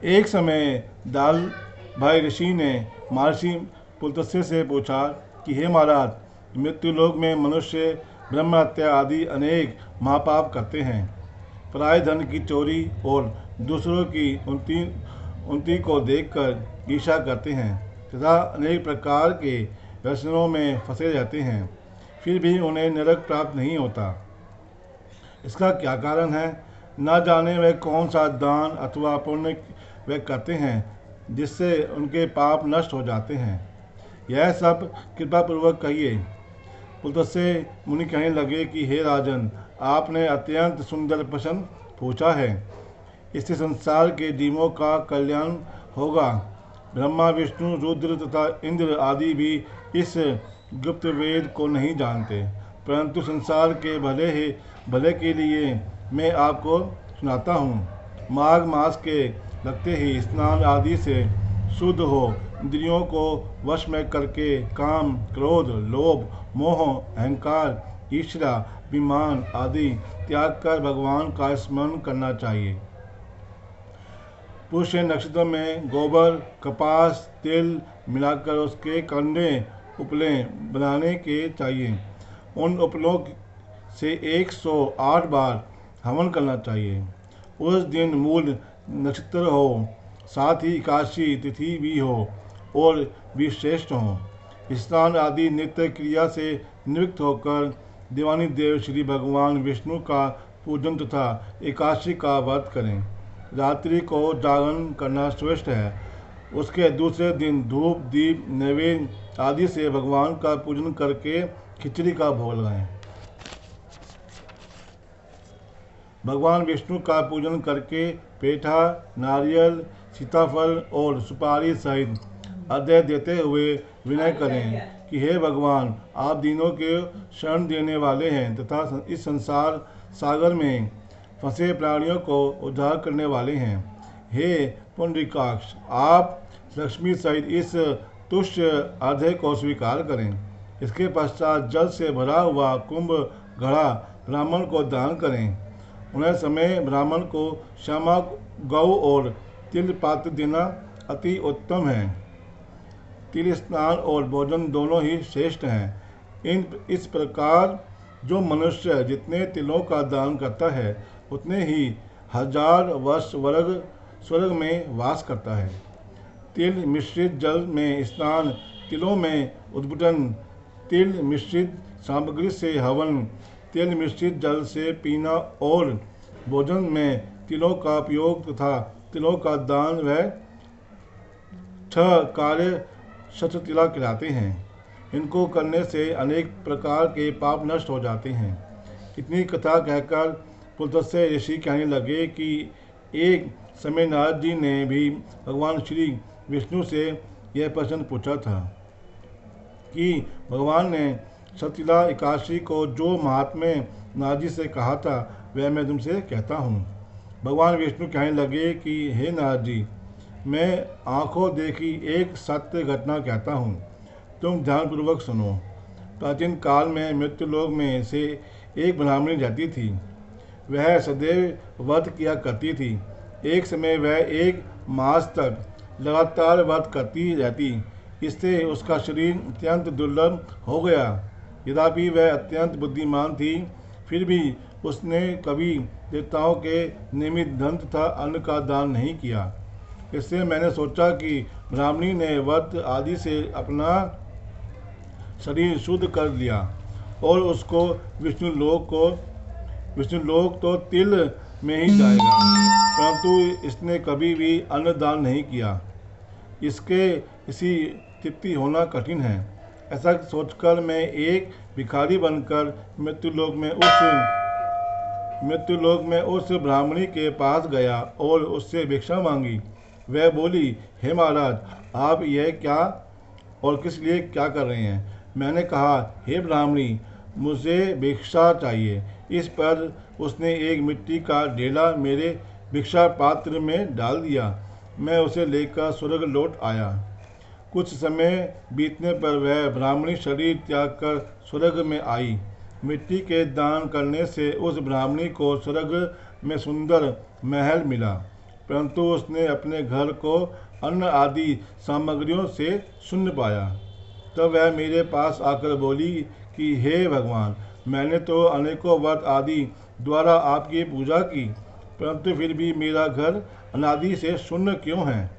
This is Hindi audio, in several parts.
एक समय दाल भाई ऋषि ने महर्षि पुलत्स्य से पूछा कि हे महाराज, मृत्युलोक में मनुष्य ब्रह्म हत्या आदि अनेक महापाप करते हैं, पराये धन की चोरी और दूसरों की उन्नति को देखकर ईर्ष्या करते हैं तथा अनेक प्रकार के व्यसनों में फंसे रहते हैं, फिर भी उन्हें नरक प्राप्त नहीं होता। इसका क्या कारण है? न जाने वे कौन सा दान अथवा पुण्य वे करते हैं जिससे उनके पाप नष्ट हो जाते हैं। यह सब कृपा पूर्वक कहिए। पुलत्स्य मुनि कहने लगे कि हे राजन, आपने अत्यंत सुंदर प्रश्न पूछा है। इससे संसार के जीवों का कल्याण होगा। ब्रह्मा, विष्णु, रुद्र तथा इंद्र आदि भी इस गुप्त वेद को नहीं जानते, परंतु संसार के भले के लिए मैं आपको सुनाता हूँ। माघ मास के लगते ही स्नान आदि से शुद्ध हो इंद्रियों को वश में करके काम, क्रोध, लोभ, मोह, अहंकार, ईर्ष्या, अभिमान आदि त्याग कर भगवान का स्मरण करना चाहिए। पुष्य नक्षत्र में गोबर, कपास, तिल मिलाकर उसके कंडे उपले बनाने के चाहिए। उन उपलों से 108 बार हवन करना चाहिए। उस दिन मूल नक्षत्र हो, साथ ही एकादशी तिथि भी हो और भी श्रेष्ठ हो। स्नान आदि नित्य क्रिया से निवृत्त होकर देवानी देव श्री भगवान विष्णु का पूजन तथा एकादशी का व्रत करें। रात्रि को जागरण करना श्रेष्ठ है। उसके दूसरे दिन धूप, दीप, नैवेद्य आदि से भगवान का पूजन करके खिचड़ी का भोग लगाएं। भगवान विष्णु का पूजन करके पेठा, नारियल, सीताफल और सुपारी सहित अर्घ्य देते हुए विनय करें कि हे भगवान, आप दीनों के शरण देने वाले हैं तथा इस संसार सागर में फंसे प्राणियों को उद्धार करने वाले हैं। हे पुंडरीकाक्ष, आप लक्ष्मी सहित इस तुष्ट अर्घ्य को स्वीकार करें। इसके पश्चात जल से भरा हुआ कुंभ घड़ा ब्राह्मण को दान करें। उन्हें समय ब्राह्मण को श्यामा गौ और तिल पात्र देना अति उत्तम है। तिल स्नान और भोजन दोनों ही श्रेष्ठ हैं। इस प्रकार जो मनुष्य जितने तिलों का दान करता है उतने ही 1000 वर्ष स्वर्ग में वास करता है। तिल मिश्रित जल में स्नान, तिलों में उद्भटन, तिल मिश्रित सामग्री से हवन, तिल मिश्रित जल से पीना और भोजन में तिलों का उपयोग तथा तिलों का दान व 6 कार्य शततिला कहलाते हैं। इनको करने से अनेक प्रकार के पाप नष्ट हो जाते हैं। इतनी कथा कहकर पुलत्स्य ऋषि कहने लगे कि एक समय नारद जी ने भी भगवान श्री विष्णु से यह प्रश्न पूछा था कि भगवान ने शततिला एकादशी को जो महात्म्य नारद जी से कहा था वह मैं तुमसे कहता हूँ। भगवान विष्णु कहने लगे कि हे नारद जी, मैं आँखों देखी एक सत्य घटना कहता हूँ, तुम ध्यानपूर्वक सुनो। प्राचीन काल में मृत्युलोक में से एक ब्राह्मणी रहती थी। वह सदैव व्रत किया करती थी। एक समय वह 1 मास तक लगातार व्रत करती रहती। इससे उसका शरीर अत्यंत दुर्लभ हो गया। यद्यपि वह अत्यंत बुद्धिमान थी, फिर भी उसने कभी देवताओं के निमित्त धन तथा अन्न का दान नहीं किया। इससे मैंने सोचा कि ब्राह्मणी ने व्रत आदि से अपना शरीर शुद्ध कर लिया और उसको विष्णु लोक तो तिल में ही जाएगा, परंतु इसने कभी भी अन्न दान नहीं किया। इसी तृप्ति होना कठिन है। ऐसा सोचकर मैं एक भिखारी बनकर मृत्युलोक में उस ब्राह्मणी के पास गया और उससे भिक्षा मांगी। वह बोली, हे महाराज, आप यह क्या और किस लिए क्या कर रहे हैं? मैंने कहा, हे ब्राह्मणी, मुझे भिक्षा चाहिए। इस पर उसने एक मिट्टी का ढेला मेरे भिक्षा पात्र में डाल दिया। मैं उसे लेकर स्वर्ग लौट आया। कुछ समय बीतने पर वह ब्राह्मणी शरीर त्याग कर स्वर्ग में आई। मिट्टी के दान करने से उस ब्राह्मणी को स्वर्ग में सुंदर महल मिला, परंतु उसने अपने घर को अन्न आदि सामग्रियों से शून्य पाया। तब वह मेरे पास आकर बोली कि हे भगवान, मैंने तो अनेकों व्रत आदि द्वारा आपकी पूजा की, परंतु फिर भी मेरा घर अनादि से शून्य क्यों है।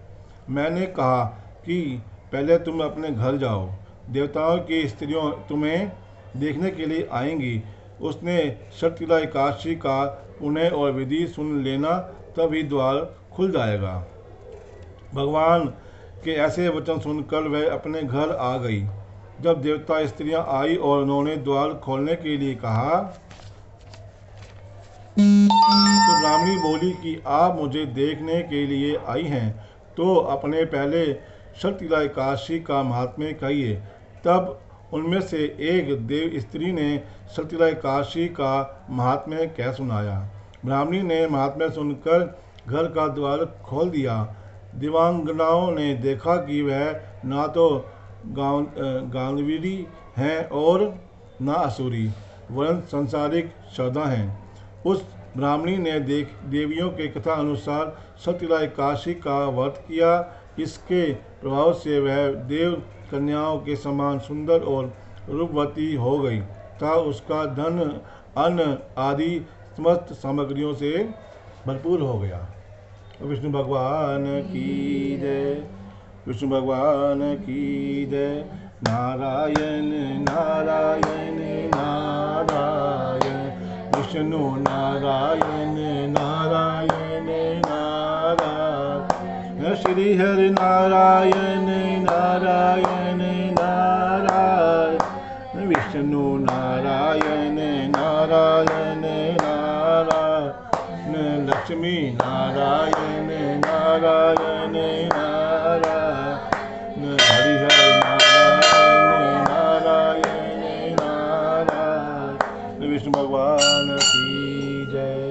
मैंने कहा कि पहले तुम अपने घर जाओ, देवताओं की स्त्रियों तुम्हें देखने के लिए आएंगी। उसने शर्तिला एकादशी का पुण्य और विधि सुन लेना, तभी द्वार खुल जाएगा। भगवान के ऐसे वचन सुनकर वह अपने घर आ गई। जब देवता स्त्रियां आई और उन्होंने द्वार खोलने के लिए कहा, तो ब्राह्मणी बोली कि आप मुझे देखने के लिए आई हैं, तो अपने पहले शर्तिला एकादशी का महात्म्य कहिए। तब उनमें से एक देव स्त्री ने शर्तिला एकादशी का महात्म्य कह सुनाया। ब्राह्मणी ने महात्म्य सुनकर घर का द्वार खोल दिया। दिव्यांगनाओं ने देखा कि वह ना तो गांधीवी हैं और न असुरी, वरन संसारिक श्रद्धा हैं। उस ब्राह्मणी ने देवियों के कथा अनुसार शर्तिला एकादशी का व्रत किया। इसके प्रभाव से वह देव कन्याओं के समान सुंदर और रूपवती हो गई तथा उसका धन अन्न आदि समस्त सामग्रियों से भरपूर हो गया। विष्णु भगवान की जय, विष्णु भगवान की जय। नारायण नारायण नारायण, विष्णु नारायण नारायण नारायण, श्री हरि नारायण नारायण नारायण, विष्णु नारायण नारायण नारायण, लक्ष्मी नारायण नारायण नारायण, हरि हरि नारायण नारायण नारायण। विष्णु भगवान की जय।